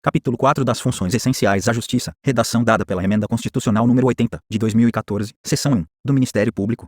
Capítulo 4 das funções essenciais à Justiça. Redação dada pela Emenda Constitucional número 80, de 2014, seção 1, do Ministério Público.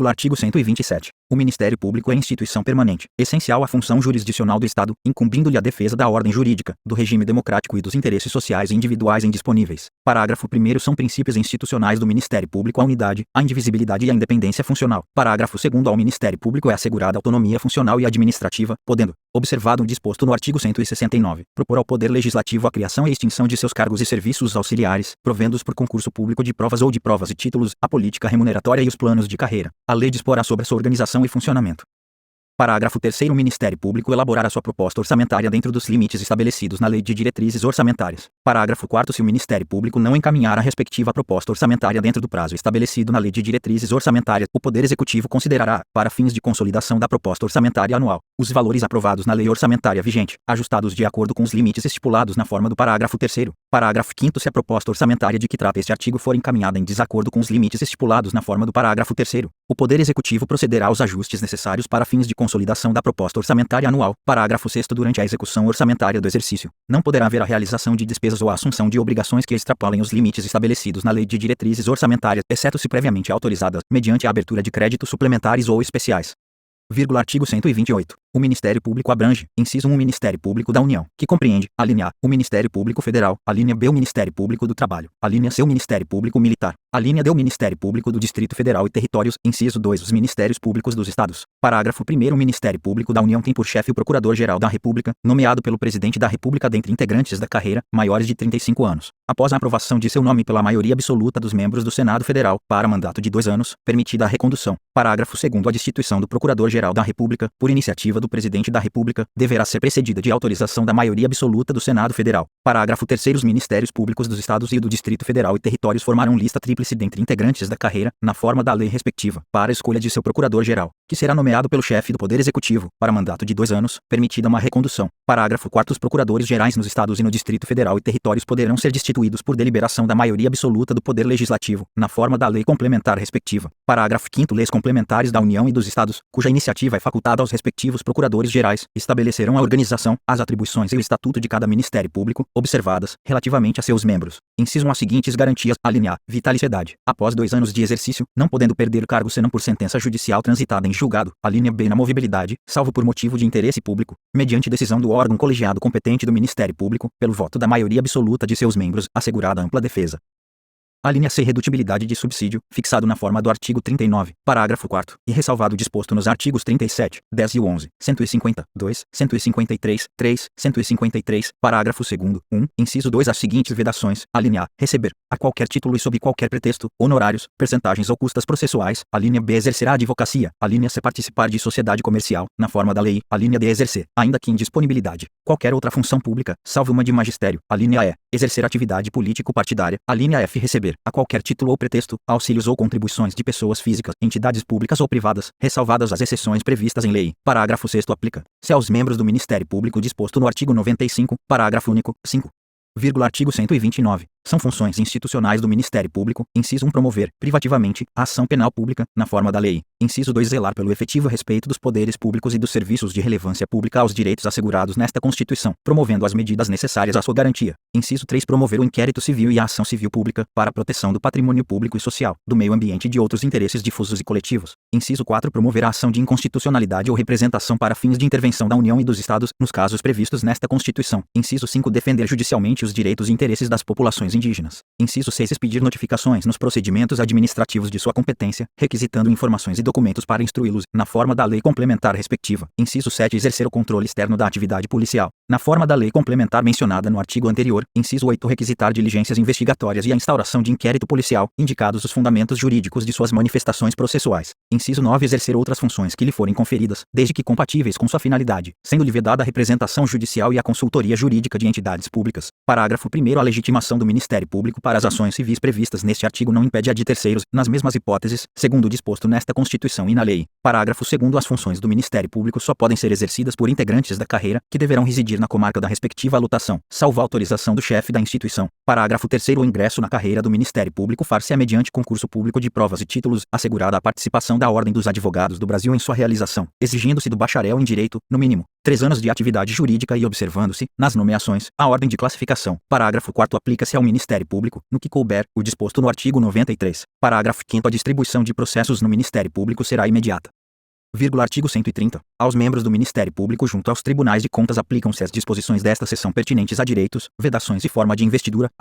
Artigo 127. O Ministério Público é instituição permanente, essencial à função jurisdicional do Estado, incumbindo-lhe a defesa da ordem jurídica, do regime democrático e dos interesses sociais e individuais indisponíveis. Parágrafo 1º. São princípios institucionais do Ministério Público a unidade, a indivisibilidade e a independência funcional. Parágrafo 2º. Ao Ministério Público é assegurada autonomia funcional e administrativa, podendo, observado o disposto no artigo 169, propor ao Poder Legislativo a criação e extinção de seus cargos e serviços auxiliares, provendos por concurso público de provas ou de provas e títulos, a política remuneratória e os planos de carreira. A lei disporá sobre a sua organização e funcionamento. Parágrafo 3º. O Ministério Público elaborará sua proposta orçamentária dentro dos limites estabelecidos na Lei de Diretrizes Orçamentárias. Parágrafo 4º. Se o Ministério Público não encaminhar a respectiva proposta orçamentária dentro do prazo estabelecido na Lei de Diretrizes Orçamentárias, o Poder Executivo considerará, para fins de consolidação da proposta orçamentária anual, os valores aprovados na lei orçamentária vigente, ajustados de acordo com os limites estipulados na forma do parágrafo 3º. Parágrafo 5º. Se a proposta orçamentária de que trata este artigo for encaminhada em desacordo com os limites estipulados na forma do parágrafo 3º, o Poder Executivo procederá aos ajustes necessários para fins de consolidação da proposta orçamentária anual. Parágrafo 6º. Durante a execução orçamentária do exercício, não poderá haver a realização de despesas ou a assunção de obrigações que extrapolem os limites estabelecidos na Lei de Diretrizes Orçamentárias, exceto se previamente autorizadas, mediante a abertura de créditos suplementares ou especiais. Artigo 128. O Ministério Público abrange, inciso 1, o Ministério Público da União, que compreende, a linha A, o Ministério Público Federal, a linha B, o Ministério Público do Trabalho, a linha C, o Ministério Público Militar, a linha D, o Ministério Público do Distrito Federal e Territórios, inciso 2, os Ministérios Públicos dos Estados. Parágrafo 1º. O Ministério Público da União tem por chefe o Procurador-Geral da República, nomeado pelo Presidente da República dentre integrantes da carreira, maiores de 35 anos, após a aprovação de seu nome pela maioria absoluta dos membros do Senado Federal, para mandato de 2 anos, permitida a recondução. Parágrafo 2º. A destituição do Procurador-Geral da República, por iniciativa do Presidente da República, deverá ser precedida de autorização da maioria absoluta do Senado Federal. Parágrafo 3º. Os Ministérios Públicos dos Estados e do Distrito Federal e Territórios formarão lista tríplice dentre integrantes da carreira, na forma da lei respectiva, para a escolha de seu Procurador-Geral, que será nomeado pelo chefe do Poder Executivo, para mandato de 2 anos, permitida uma recondução. Parágrafo 4º. Os Procuradores-Gerais nos Estados e no Distrito Federal e Territórios poderão ser destituídos por deliberação da maioria absoluta do Poder Legislativo, na forma da lei complementar respectiva. Parágrafo 5º. Leis complementares da União e dos Estados, cuja iniciativa é facultada aos respectivos Procuradores-Gerais, estabelecerão a organização, as atribuições e o estatuto de cada Ministério Público, observadas, relativamente a seus membros, inciso as seguintes garantias: a linha A, vitaliciedade, após 2 anos de exercício, não podendo perder o cargo senão por sentença judicial transitada em julgado; a linha B, inamovibilidade, salvo por motivo de interesse público, mediante decisão do órgão colegiado competente do Ministério Público, pelo voto da maioria absoluta de seus membros, assegurada ampla defesa. A linha C, redutibilidade de subsídio, fixado na forma do artigo 39, parágrafo 4º, e ressalvado o disposto nos artigos 37, 10 e 11, 150, 2, 153, 3, 153, parágrafo 2º, 1, inciso 2, as seguintes vedações: a linha A, receber, a qualquer título e sob qualquer pretexto, honorários, percentagens ou custas processuais; a linha B, exercer a advocacia; a linha C, participar de sociedade comercial, na forma da lei; a linha D, exercer, ainda que em disponibilidade, qualquer outra função pública, salvo uma de magistério; a linha E, exercer atividade político-partidária; a linha F, receber, a qualquer título ou pretexto, auxílios ou contribuições de pessoas físicas, entidades públicas ou privadas, ressalvadas as exceções previstas em lei. Parágrafo 6º. Aplica-se aos membros do Ministério Público disposto no artigo 95, parágrafo único, 5. Artigo 129. São funções institucionais do Ministério Público, inciso 1, promover, privativamente, a ação penal pública, na forma da lei; inciso 2, zelar pelo efetivo respeito dos poderes públicos e dos serviços de relevância pública aos direitos assegurados nesta Constituição, promovendo as medidas necessárias à sua garantia; inciso 3, promover o inquérito civil e a ação civil pública, para a proteção do patrimônio público e social, do meio ambiente e de outros interesses difusos e coletivos; inciso 4, promover a ação de inconstitucionalidade ou representação para fins de intervenção da União e dos Estados, nos casos previstos nesta Constituição; inciso 5, defender judicialmente os direitos e interesses das populações indígenas; inciso 6, expedir notificações nos procedimentos administrativos de sua competência, requisitando informações e documentos para instruí-los, na forma da lei complementar respectiva; inciso 7, exercer o controle externo da atividade policial, na forma da lei complementar mencionada no artigo anterior; inciso 8, requisitar diligências investigatórias e a instauração de inquérito policial, indicados os fundamentos jurídicos de suas manifestações processuais; inciso 9, exercer outras funções que lhe forem conferidas, desde que compatíveis com sua finalidade, sendo-lhe vedada a representação judicial e a consultoria jurídica de entidades públicas. Parágrafo 1º. A legitimação do Ministério Público para as ações civis previstas neste artigo não impede a de terceiros, nas mesmas hipóteses, segundo o disposto nesta Constituição e na lei. Parágrafo 2º. As funções do Ministério Público só podem ser exercidas por integrantes da carreira, que deverão residir na comarca da respectiva lotação, salvo autorização do chefe da instituição. Parágrafo 3º. O ingresso na carreira do Ministério Público far-se-á mediante concurso público de provas e títulos, assegurada a participação da Ordem dos Advogados do Brasil em sua realização, exigindo-se do bacharel em Direito, no mínimo, 3 anos de atividade jurídica e observando-se, nas nomeações, a ordem de classificação. Parágrafo 4º aplica-se ao Ministério Público, no que couber, o disposto no artigo 93. Parágrafo 5º a distribuição de processos no Ministério Público será imediata. Artigo 130. Aos membros do Ministério Público junto aos tribunais de contas aplicam-se as disposições desta seção pertinentes a direitos, vedações e forma de investidura,